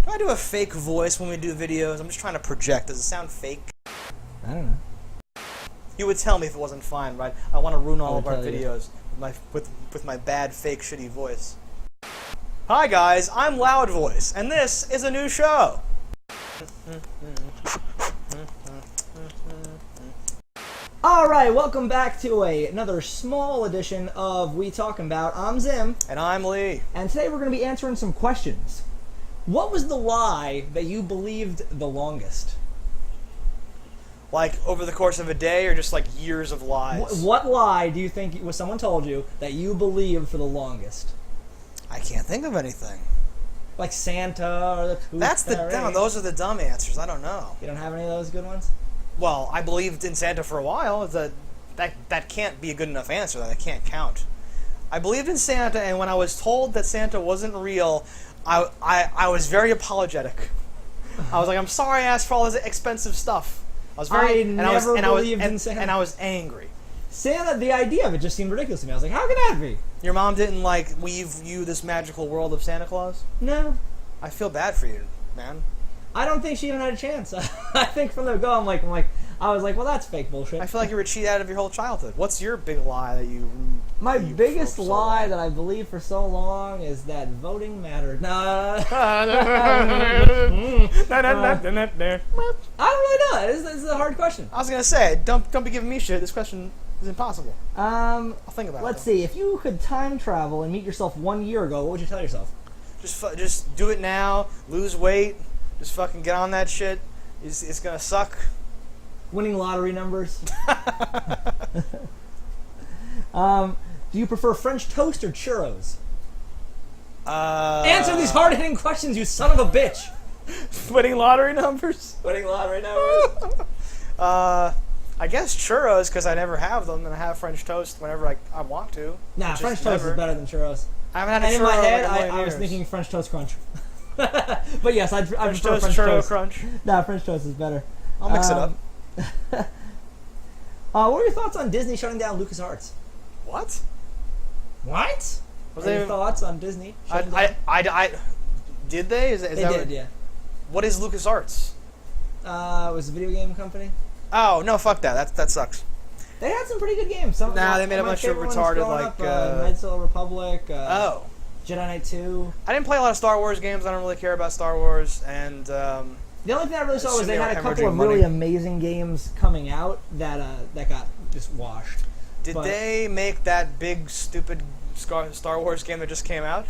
Do I do a fake voice when we do videos? I'm just trying to project. Does it sound fake? I don't know. You would tell me if it wasn't fine, right? I want to ruin all of our tell you. videos with my bad, fake, shitty voice. Hi guys, I'm Loud Voice, and this is a new show. Alright, welcome back to another small edition of We Talking About. I'm Zim. And I'm Lee. And today we're going to be answering some questions. What was the lie that you believed the longest? Like, over the course of a day, or just like years of lies? What lie do you think was someone told you that you believed for the longest? I can't think of anything. Like Santa or the Tooth Fairy? No, those are the dumb answers. I don't know. You don't have any of those good ones? Well, I believed in Santa for a while. That can't be a good enough answer. That can't count. I believed in Santa, and when I was told that Santa wasn't real, I was very apologetic. I was like, I'm sorry I asked for all this expensive stuff. I never believed in Santa. And I was angry. Santa, the idea of it just seemed ridiculous to me. I was like, how can that be? Your mom didn't, like, weave you this magical world of Santa Claus? No. I feel bad for you, man. I don't think she even had a chance. I think from the go, I was like, well, that's fake bullshit. I feel like you were cheated out of your whole childhood. What's your big lie that you... My biggest lie that I believed for so long is that voting mattered. No. I don't really know. This is a hard question. I was going to say, don't be giving me shit. This question is impossible. I'll think about it. Let's see. If you could time travel and meet yourself 1 year ago, what would you tell yourself? Just do it now. Lose weight. Just fucking get on that shit. It's gonna suck. Winning lottery numbers. Do you prefer French toast or churros? Answer these hard-hitting questions, you son of a bitch. Winning lottery numbers? Winning lottery numbers. I guess churros, because I never have them, and I have French toast whenever I want to. Nah, French toast is better than churros. I haven't had a churro in my head, in a million I was years. thinking French toast crunch. But yes, I prefer French toast, French churro toast. crunch. Nah, French toast is better. I'll mix it up. What are your thoughts on Disney shutting down LucasArts? What? What? What are your thoughts on Disney? Did they? They did, yeah. What is LucasArts? It was a video game company. Oh, no, fuck that. That sucks. They had some pretty good games. They made a bunch of retarded, like... Knights of the Republic. Oh. Jedi Knight 2. I didn't play a lot of Star Wars games. I don't really care about Star Wars, and... the only thing I really saw was they had a couple of money. really amazing games coming out that got just washed. Did they make that big, stupid Star Wars game that just came out?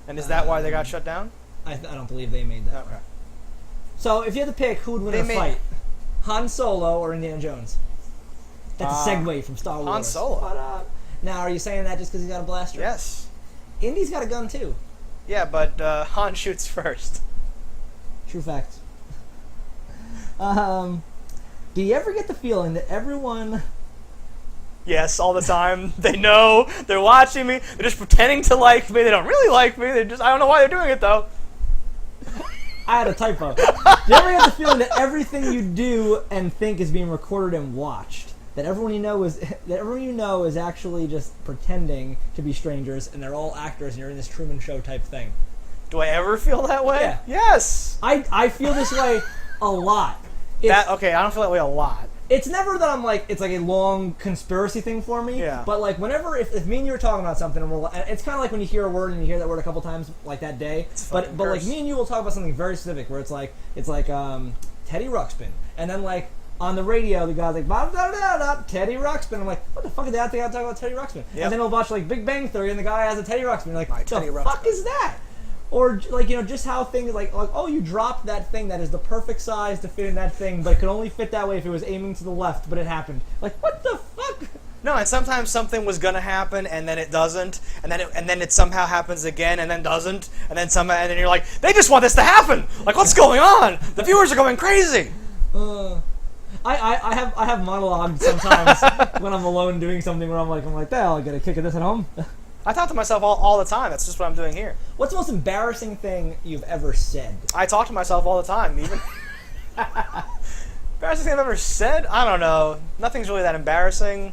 And is that why they got shut down? I don't believe they made that. Okay. So, if you had to pick who would win a fight, Han Solo or Indiana Jones? That's a segue from Star Wars. Han Solo. But, now, are you saying that just because he's got a blaster? Yes. Indy's got a gun, too. Yeah, but Han shoots first. True fact. Do you ever get the feeling that everyone... Yes, all the time. They know. They're watching me. They're just pretending to like me. They don't really like me. I don't know why they're doing it, though. I had a typo. Do you ever get the feeling that everything you do and think is being recorded and watched? That everyone you know is actually just pretending to be strangers, and they're all actors, and you're in this Truman Show type thing. Do I ever feel that way? Yeah. Yes. I feel this way a lot. Okay, I don't feel that way a lot. It's never that I'm like, it's like a long conspiracy thing for me. Yeah. But like whenever, if me and you are talking about something, and it's kind of like when you hear a word and you hear that word a couple times, like that day. But like me and you will talk about something very specific, where it's like Teddy Ruxpin, and then like on the radio the guy's like blah, blah, blah, blah, Teddy Ruxpin. I'm like, what the fuck is that? I think I'm talking about Teddy Ruxpin. Yep. And then we'll watch like Big Bang Theory, and the guy has a Teddy Ruxpin. You're like, what the fuck is that? Or, like, just how things, like, oh, you dropped that thing that is the perfect size to fit in that thing, but it could only fit that way if it was aiming to the left, but it happened. Like, what the fuck? No, and sometimes something was gonna happen, and then it doesn't, and then it somehow happens again, and then doesn't, and then and then you're like, they just want this to happen! Like, what's going on? The viewers are going crazy! I have monologues sometimes when I'm alone doing something where I'm like, I'll get a kick of this at home. I talk to myself all the time. That's just what I'm doing here. What's the most embarrassing thing you've ever said? I talk to myself all the time, even. Embarrassing thing I've ever said? I don't know. Nothing's really that embarrassing.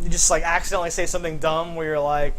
You just, like, accidentally say something dumb where you're like,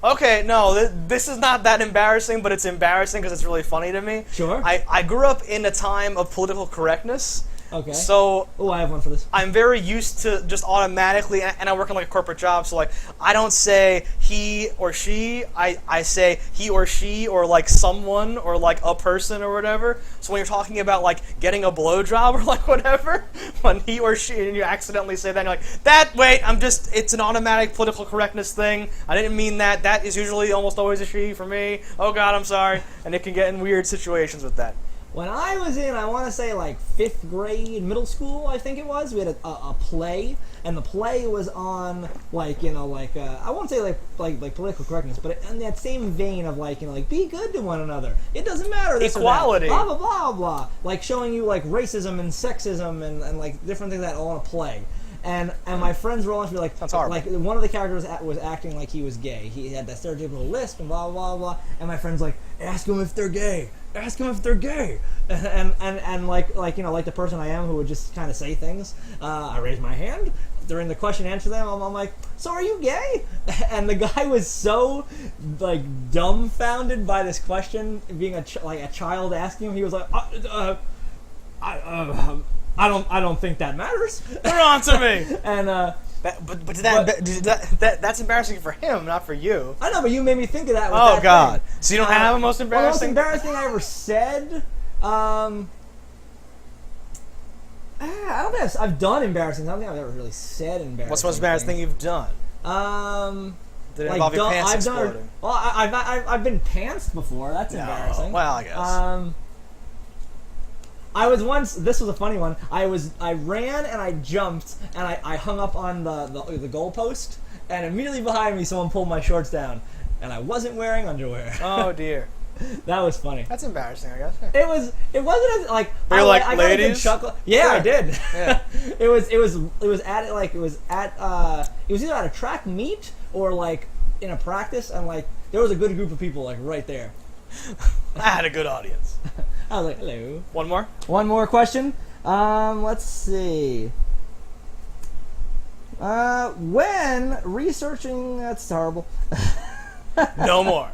Okay, no, this is not that embarrassing, but it's embarrassing because it's really funny to me. Sure. I grew up in a time of political correctness. Okay. So I have one for this. I'm very used to just automatically, and I work in like a corporate job, so like I don't say he or she, I say he or she or like someone or like a person or whatever. So when you're talking about like getting a blowjob or like whatever, when he or she, and you accidentally say that, and you're like, it's an automatic political correctness thing. I didn't mean that. That is usually almost always a she for me. Oh God, I'm sorry. And it can get in weird situations with that. When I was in, I want to say like 5th grade, middle school, I think it was, we had a play, and the play was on like, you know, like I won't say like political correctness, but in that same vein of like, you know, like be good to one another. It doesn't matter. This Equality. Or that, blah blah blah blah. Like showing you like racism and sexism and like different things that all in a play. And my friends were all to be like, that's horrible. Like one of the characters was acting like he was gay. He had that stereotypical lisp and blah blah blah. And my friend's like, ask them if they're gay. Ask them if they're gay. And like you know, like the person I am who would just kind of say things. I raised my hand during the question and answer them. I'm like, so are you gay? And the guy was so like dumbfounded by this question, being a child asking him. He was like, I don't think that matters. Put it on to me. And that's embarrassing for him, not for you. I know, but you made me think of that. With Oh that God! Thing. So you don't have a most embarrassing? The most embarrassing thing I ever said. I don't think I've done embarrassing. I don't think I've ever really said embarrassing. What's the most embarrassing thing you've done? Did it involve your pants exploding? Well, I've been pantsed before. That's embarrassing. Well, I guess. I was once. This was a funny one. I ran and I jumped and I hung up on the goalpost, and immediately behind me someone pulled my shorts down, and I wasn't wearing underwear. Oh dear. That was funny. That's embarrassing, I guess. It wasn't as like. Were you like, I ladies? got a good chuckle. Yeah, Sure. I did. Yeah. it was either at a track meet or like in a practice, and like there was a good group of people like right there. I had a good audience. I was like, hello. One more question. Let's see. When researching, that's terrible. No more.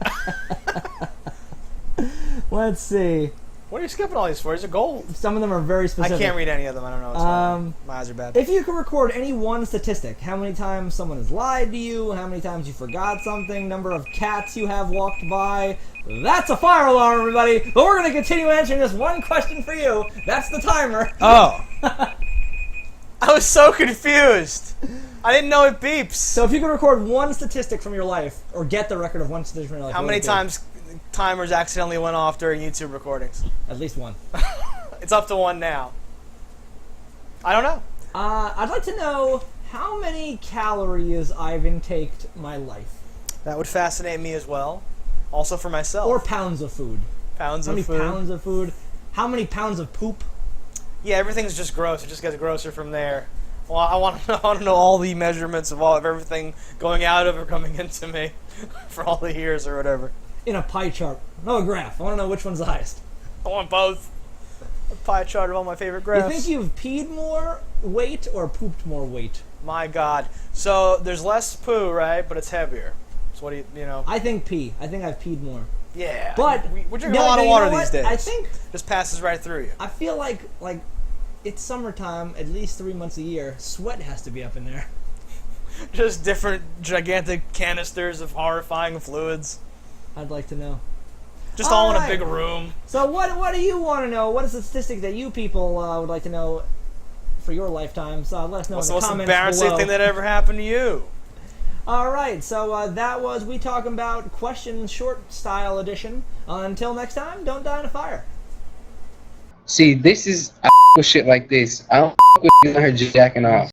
Let's see. What are you skipping all these for? Is it gold? Some of them are very specific. I can't read any of them. I don't know what's going on. My eyes are bad. If you could record any one statistic, how many times someone has lied to you, how many times you forgot something, number of cats you have walked by, that's a fire alarm, everybody. But we're going to continue answering this one question for you. That's the timer. Oh. I was so confused. I didn't know it beeps. So if you could record one statistic from your life, or get the record of one statistic from your life, how many times timers accidentally went off during YouTube recordings? At least one. It's up to one now. I don't know. I'd like to know how many calories I've intaked my life. That would fascinate me as well. Also for myself. Or pounds of food. How many pounds of food? How many pounds of poop? Yeah, everything's just gross. It just gets grosser from there. Well, I want to know all the measurements of everything going out of or coming into me for all the years or whatever. In a pie chart. No, a graph. I want to know which one's the highest. I want both. A pie chart of all my favorite graphs. You think you've peed more weight or pooped more weight? My God. So there's less poo, right? But it's heavier. So what do you know? I think pee. I think I've peed more. Yeah. But we're drinking a lot of water these days. I think just passes right through you. I feel like it's summertime, at least 3 months a year. Sweat has to be up in there. Just different gigantic canisters of horrifying fluids. I'd like to know. Just all in a big room. So what do you want to know? What is the statistic that you people would like to know for your lifetimes? Let us know in the comments below. What's the most embarrassing thing that ever happened to you? All right, so that was We Talking About Question Short Style Edition. Until next time, don't die in a fire. See, this is with shit like this. I don't with her jacking off.